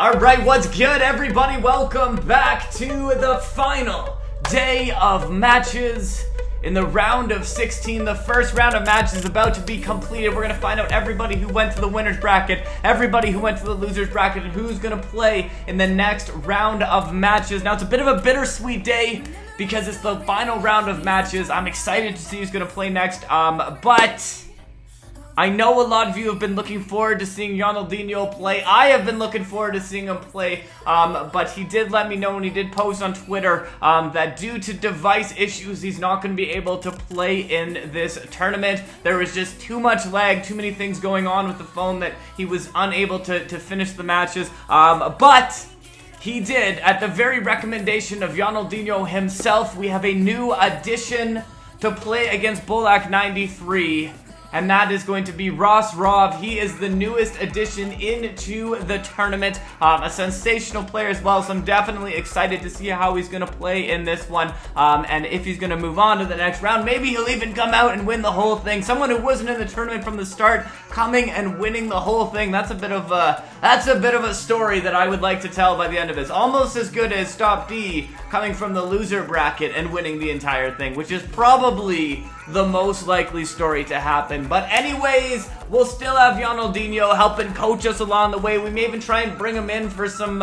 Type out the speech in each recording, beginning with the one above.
Alright, what's good everybody? Welcome back to the final day of matches in the round of 16. The first round of matches is about to be completed. We're going to find out everybody who went to the winner's bracket, everybody who went to the loser's bracket, and who's going to play in the next round of matches. Now, it's a bit of a bittersweet day because it's the final round of matches. I'm excited to see who's going to play next, but I know a lot of you have been looking forward to seeing Ronaldinho play. I have been looking forward to seeing him play, but he did let me know, and he did post on Twitter that due to device issues, he's not going to be able to play in this tournament. There was just too much lag, too many things going on with the phone that he was unable to finish the matches, but he did, at the very recommendation of Ronaldinho himself. We have a new addition to play against Bulak 93. And that is going to be Ross Rov. He is the newest addition into the tournament. A sensational player as well, so I'm definitely excited to see how he's going to play in this one. And if he's going to move on to the next round, maybe he'll even come out and win the whole thing. Someone who wasn't in the tournament from the start, coming and winning the whole thing. That's a bit of a story that I would like to tell by the end of this. Almost as good as Stop D coming from the loser bracket and winning the entire thing, which is probably the most likely story to happen. But anyways, we'll still have Ronaldinho helping coach us along the way. We may even try and bring him in for some,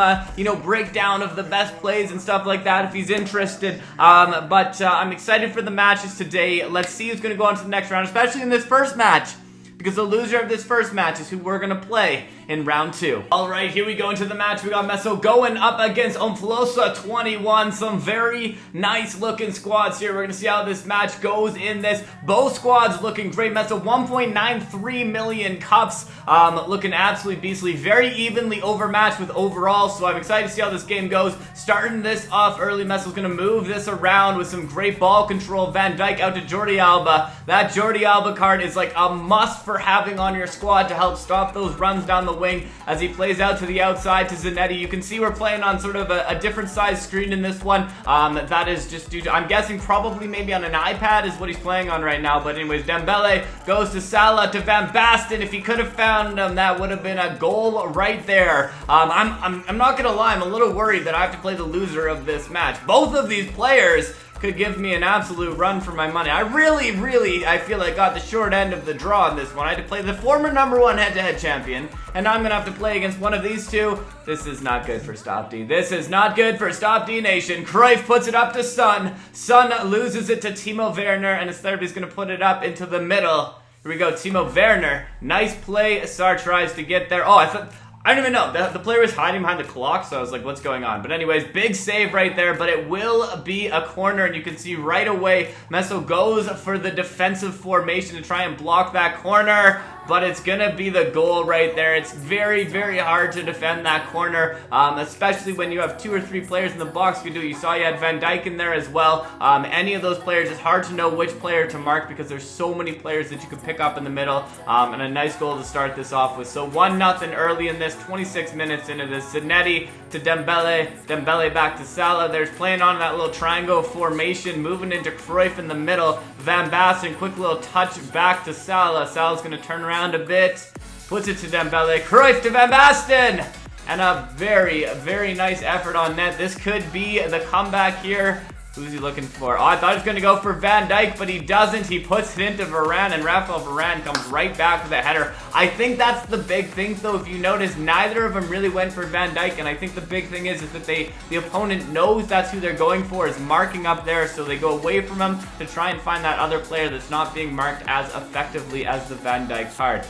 breakdown of the best plays and stuff like that if he's interested. But I'm excited for the matches today. Let's see who's going to go on to the next round, especially in this first match, because the loser of this first match is who we're going to play in round 2. Alright, here we go into the match. We got Meso going up against Umflosa 21. Some very nice looking squads here. We're going to see how this match goes in this. Both squads looking great. Meso 1.93 million cups. Looking absolutely beastly. Very evenly overmatched with overall, so I'm excited to see how this game goes. Starting this off early, Meso's going to move this around with some great ball control. Van Dijk out to Jordi Alba. That Jordi Alba card is like a must for having on your squad to help stop those runs down the wing as he plays out to the outside to Zanetti. You can see we're playing on sort of a different size screen in this one. That is just due to, I'm guessing probably maybe on an iPad is what he's playing on right now. But anyways, Dembele goes to Salah to Van Basten. If he could have found him, that would have been a goal right there. I'm not gonna lie, I'm a little worried that I have to play the loser of this match. Both of these players could give me an absolute run for my money. I really, I feel like got the short end of the draw in this one. I had to play the former #1 head-to-head champion, and now I'm gonna have to play against one of these two. This is not good for Stop D. This is not good for Stop D Nation. Cruyff puts it up to Son. Son loses it to Timo Werner, and Acerbi's gonna put it up into the middle. Here we go, Timo Werner. Nice play. Sar tries to get there. Oh, I don't even know. The player was hiding behind the clock, so I was like, what's going on? But anyways, big save right there, but it will be a corner, and you can see right away, Meso goes for the defensive formation to try and block that corner, but it's gonna be the goal right there. It's very, very hard to defend that corner, especially when you have 2 or 3 players in the box. You saw you had Van Dijk in there as well. Any of those players, it's hard to know which player to mark because there's so many players that you could pick up in the middle, and a nice goal to start this off with. So 1-0 early in this, 26 minutes into this. Zanetti to Dembele, Dembele back to Salah. There's playing on that little triangle formation, moving into Cruyff in the middle. Van Basten, quick little touch back to Salah. Salah's gonna turn around a bit, puts it to Dembele. Cruyff to Van Basten, and a very, very nice effort on net. This could be the comeback here. Who's he looking for? Oh, I thought he was going to go for Van Dijk, but he doesn't. He puts it into Varane, and Rafael Varane comes right back with a header. I think that's the big thing, though. If you notice, neither of them really went for Van Dijk, and I think the big thing is that the opponent knows that's who they're going for, is marking up there, so they go away from him to try and find that other player that's not being marked as effectively as the Van Dijk card.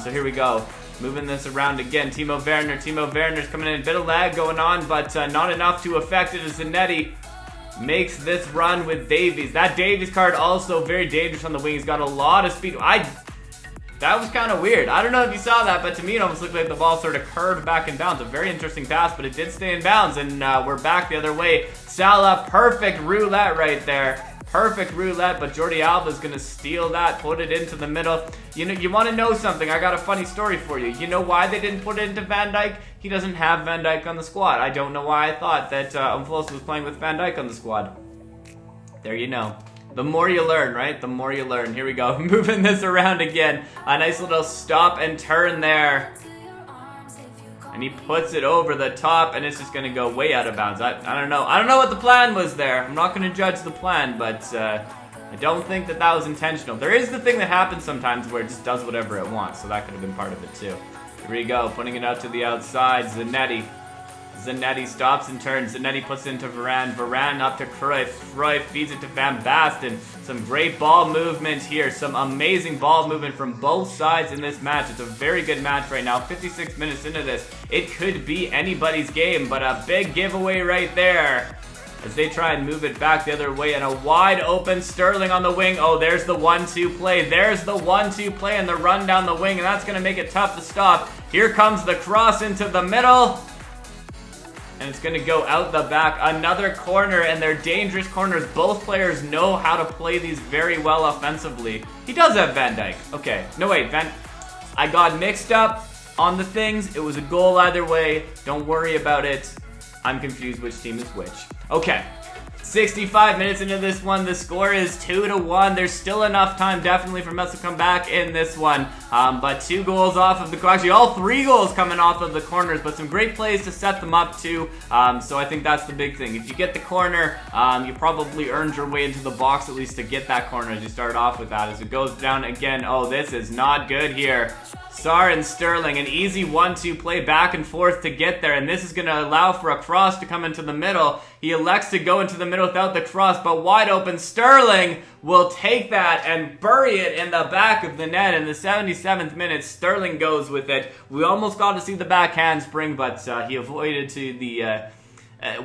So here we go. Moving this around again. Timo Werner. Timo Werner's coming in. A bit of lag going on, but not enough to affect it as Zanetti makes this run with Davies. That Davies card also very dangerous on the wing. He's got a lot of speed. That was kind of weird. I don't know if you saw that, but to me it almost looked like the ball sort of curved back in bounds. A very interesting pass, but it did stay in bounds, and we're back the other way. Salah, perfect roulette right there. Perfect roulette, but Jordi Alba is going to steal that, put it into the middle. You want to know something? I got a funny story for you. You know why they didn't put it into Van Dijk? He doesn't have Van Dijk on the squad. I don't know why I thought that Umflosa was playing with Van Dijk on the squad. There you know. The more you learn, right? The more you learn. Here we go. Moving this around again. A nice little stop and turn there. and he puts it over the top, and it's just gonna go way out of bounds. I don't know. I don't know what the plan was there. I'm not gonna judge the plan, but I don't think that was intentional. There is the thing that happens sometimes where it just does whatever it wants, so that could have been part of it too. Here we go, putting it out to the outside. Zanetti stops and turns. Zanetti puts it into Varane. Varane up to Cruyff. Cruyff feeds it to Van Basten. Some great ball movement here. Some amazing ball movement from both sides in this match. It's a very good match right now. 56 minutes into this. It could be anybody's game, but a big giveaway right there as they try and move it back the other way, and a wide open Sterling on the wing. Oh, there's the 1-2 play. There's the 1-2 play and the run down the wing, and that's going to make it tough to stop. Here comes the cross into the middle, and it's going to go out the back. Another corner, and they're dangerous corners. Both players know how to play these very well offensively. He does have Van Dijk. Okay. No, wait. I got mixed up on the things. It was a goal either way. Don't worry about it. I'm confused which team is which. Okay. 65 minutes into this one, the score is 2-1. There's still enough time, definitely, for us to come back in this one. But 2 goals off of the, actually all 3 goals coming off of the corners, but some great plays to set them up too. So I think that's the big thing. If you get the corner, you probably earned your way into the box at least to get that corner as you start off with that. As it goes down again, oh, this is not good here. Sarr and Sterling, an easy 1-2 play back and forth to get there, and this is going to allow for a cross to come into the middle. He elects to go into the middle without the cross, but wide open Sterling will take that and bury it in the back of the net. In the 77th minute, Sterling goes with it. We almost got to see the back handspring, but he avoided to the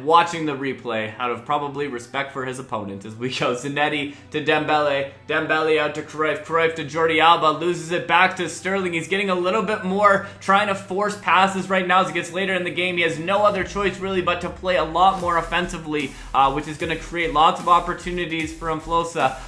watching the replay out of probably respect for his opponent. As we go, Zanetti to Dembele. Dembele out to Cruyff. Cruyff to Jordi Alba. Loses it back to Sterling. He's getting a little bit more trying to force passes right now as it gets later in the game. He has no other choice really but to play a lot more offensively, which is going to create lots of opportunities for Umflosa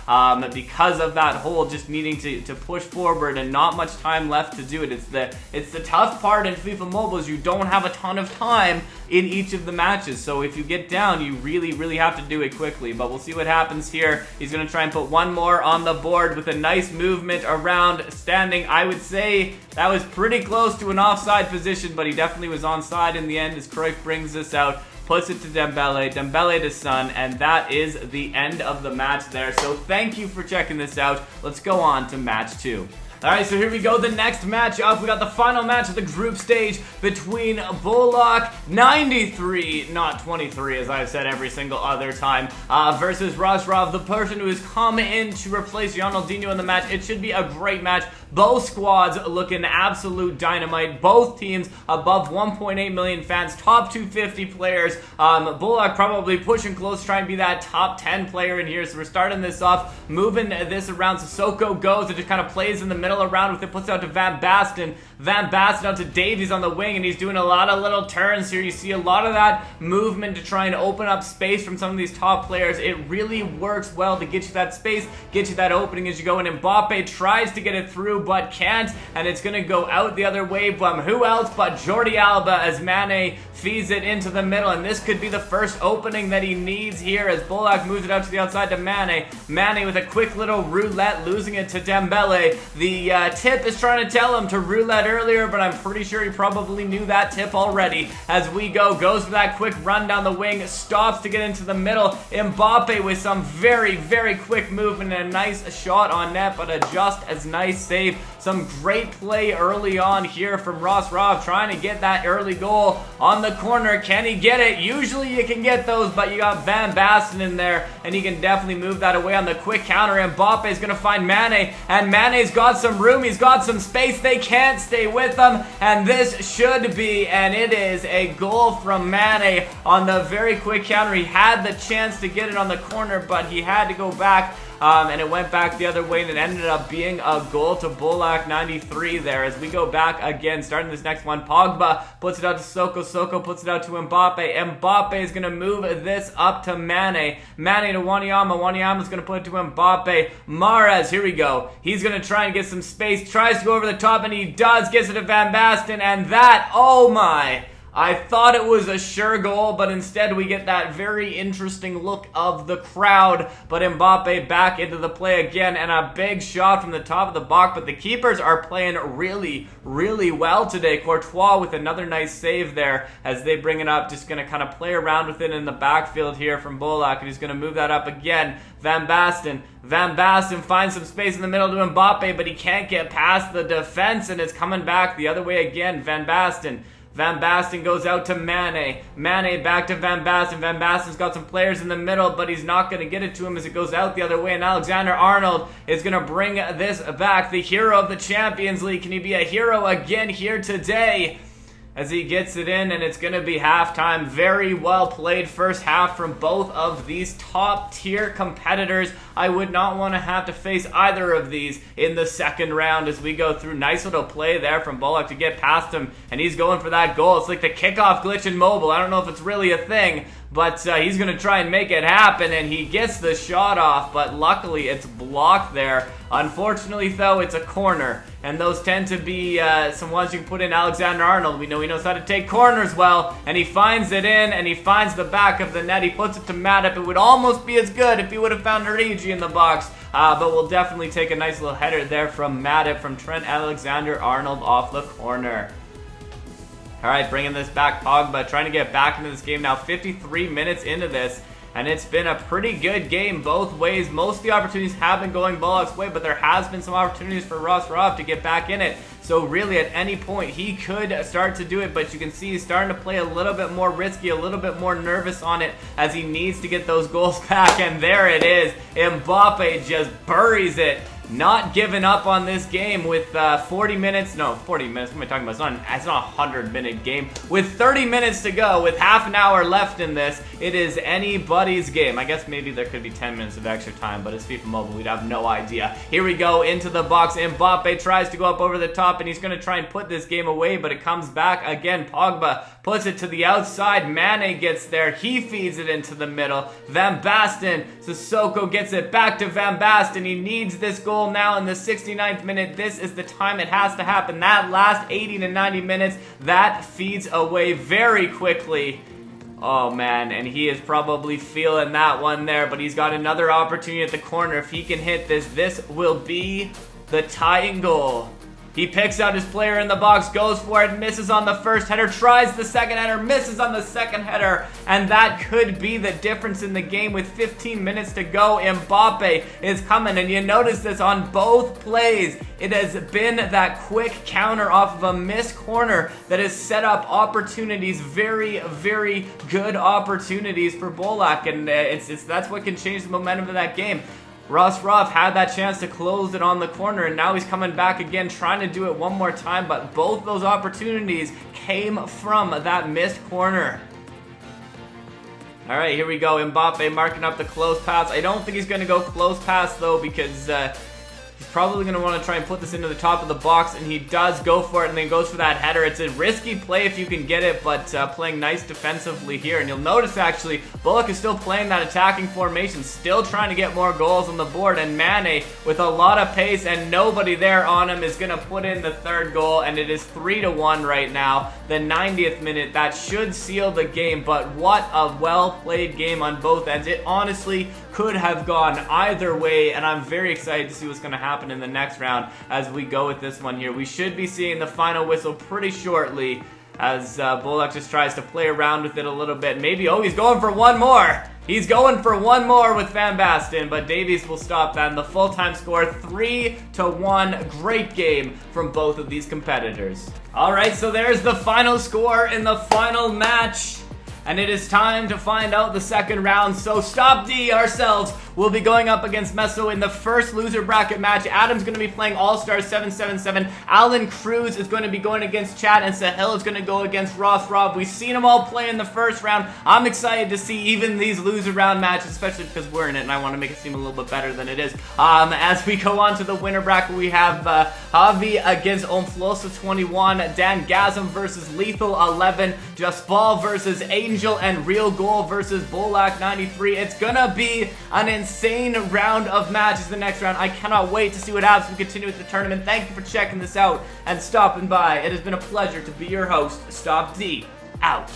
because of that hole, just needing to push forward and not much time left to do it. It's the tough part in FIFA Mobile is you don't have a ton of time in each of the matches. So if you get down, you really have to do it quickly. But we'll see what happens here. He's going to try and put one more on the board with a nice movement around standing. I would say that was pretty close to an offside position, but he definitely was onside in the end as Cruyff brings this out. Puts it to Dembele, Dembele to Son, and that is the end of the match there. So thank you for checking this out. Let's go on to match 2. Alright, so here we go, the next match up. We got the final match of the group stage between Bolak 93, not 23 as I've said every single other time, versus Rosrov, the person who has come in to replace Ronaldinho in the match. It should be a great match. Both squads looking absolute dynamite. Both teams above 1.8 million fans, top 250 players. Bolak probably pushing close, trying to be that top 10 player in here. So we're starting this off, moving this around. Sissoko goes and just kind of plays in the middle around with it, puts it out to Van Basten. Van Basten out to Davies on the wing, and he's doing a lot of little turns here. You see a lot of that movement to try and open up space from some of these top players. It really works well to get you that space, get you that opening as you go, and Mbappe tries to get it through but can't, and it's going to go out the other way from who else but Jordi Alba as Mane feeds it into the middle, and this could be the first opening that he needs here as Bolak moves it out to the outside to Mane. Mane with a quick little roulette, losing it to Dembele. The tip is trying to tell him to roulette earlier, but I'm pretty sure he probably knew that tip already. As we go, goes for that quick run down the wing, stops to get into the middle. Mbappe with some very quick movement and a nice shot on net, but a just as nice save. Some great play early on here from Rosrov, trying to get that early goal on the corner. Can he get it? Usually you can get those, but you got Van Basten in there, and he can definitely move that away on the quick counter. Mbappe is going to find Mane, and Mane's got some room. He's got some space. They can't stay with him, and this should be, and it is, a goal from Mane on the very quick counter. He had the chance to get it on the corner, but he had to go back. And it went back the other way, and it ended up being a goal to Bolak 93 there. As we go back again, starting this next one, Pogba puts it out to Soko. Soko puts it out to Mbappe. Mbappe is going to move this up to Mane. Mane to Wanyama. Wanyama's going to put it to Mbappe. Mahrez, here we go. He's going to try and get some space. Tries to go over the top, and he does. Gets it to Van Basten, and that, oh my. I thought it was a sure goal, but instead we get that very interesting look of the crowd. But Mbappe back into the play again, and a big shot from the top of the box. But the keepers are playing really, really well today. Courtois with another nice save there as they bring it up. Just going to kind of play around with it in the backfield here from Bolak, and he's going to move that up again. Van Basten. Van Basten finds some space in the middle to Mbappe, but he can't get past the defense, and it's coming back the other way again. Van Basten. Van Basten goes out to Mane. Mane back to Van Basten. Van Basten's got some players in the middle, but he's not going to get it to him as it goes out the other way. And Alexander-Arnold is going to bring this back. The hero of the Champions League. Can he be a hero again here today? As he gets it in, and it's going to be halftime. Very well played first half from both of these top-tier competitors. I would not want to have to face either of these in the second round as we go through. Nice little play there from Bullock to get past him, and he's going for that goal. It's like the kickoff glitch in mobile. I don't know if it's really a thing, but he's going to try and make it happen, and he gets the shot off, but luckily it's blocked there. Unfortunately, though, it's a corner, and those tend to be some ones you can put in. Alexander-Arnold, we know he knows how to take corners well, and he finds it in, and he finds the back of the net. He puts it to Matip. It would almost be as good if he would have found Origi in the box, but we'll definitely take a nice little header there from Matip, from Trent Alexander-Arnold off the corner. All right, bringing this back, Pogba trying to get back into this game now. 53 minutes into this, and it's been a pretty good game both ways. Most of the opportunities have been going Bullock's way, but there has been some opportunities for Ross Robb to get back in it. So really, at any point, he could start to do it, but you can see he's starting to play a little bit more risky, a little bit more nervous on it as he needs to get those goals back, and there it is. Mbappe just buries it. Not giving up on this game with 40 minutes, what am I talking about? It's not a 100-minute game. With 30 minutes to go, with half an hour left in this, it is anybody's game. I guess maybe there could be 10 minutes of extra time, but it's FIFA Mobile, we'd have no idea. Here we go, into the box. Mbappe tries to go up over the top, and he's going to try and put this game away, but it comes back again. Pogba puts it to the outside. Mane gets there. He feeds it into the middle. Van Basten, Sissoko gets it back to Van Basten. He needs this goal now in the 69th minute. This is the time it has to happen. That last 80 to 90 minutes, that feeds away very quickly. Oh man, and he is probably feeling that one there, but he's got another opportunity at the corner. If he can hit this, this will be the tying goal. He picks out his player in the box, goes for it, misses on the first header, tries the second header, misses on the second header, and that could be the difference in the game with 15 minutes to go. Mbappe is coming, and you notice this on both plays. It has been that quick counter off of a missed corner that has set up opportunities, very, very good opportunities for Bolak, and that's what can change the momentum of that game. Ross Ruff had that chance to close it on the corner, and now he's coming back again, trying to do it one more time, but both those opportunities came from that missed corner. All right, here we go. Mbappe marking up the close pass. I don't think he's going to go close pass, though, because he's probably going to want to try and put this into the top of the box, and he does go for it, and then goes for that header. It's a risky play if you can get it, but playing nice defensively here. And you'll notice, actually, Bullock is still playing that attacking formation, still trying to get more goals on the board, and Mane, with a lot of pace and nobody there on him, is going to put in the third goal, and it is 3-1 right now. The 90th minute, that should seal the game, but what a well-played game on both ends. It honestly could have gone either way, and I'm very excited to see what's going to happen in the next round as we go with this one here. We should be seeing the final whistle pretty shortly as Bullock just tries to play around with it a little bit. Maybe, oh, he's going for one more. He's going for one more with Van Basten, but Davies will stop that. And the full-time score, 3-1. Great game from both of these competitors. All right, so there's the final score in the final match. And it is time to find out the second round. So Stop D ourselves will be going up against Meso in the first loser bracket match. Adam's going to be playing All-Stars 777. Alan Cruz is going to be going against Chad, and Sahil is going to go against Ross Robb. We've seen them all play in the first round. I'm excited to see even these loser round matches, especially because we're in it, and I want to make it seem a little bit better than it is. As we go on to the winner bracket, we have Javi against Omflosa 21, Dan Gasm versus Lethal 11, Jaspal versus Angel, and Real Goal versus Bolak 93. It's gonna be an insane round of matches the next round. I cannot wait to see what happens and continue with the tournament. Thank you for checking this out and stopping by. It has been a pleasure to be your host, Stop D. out.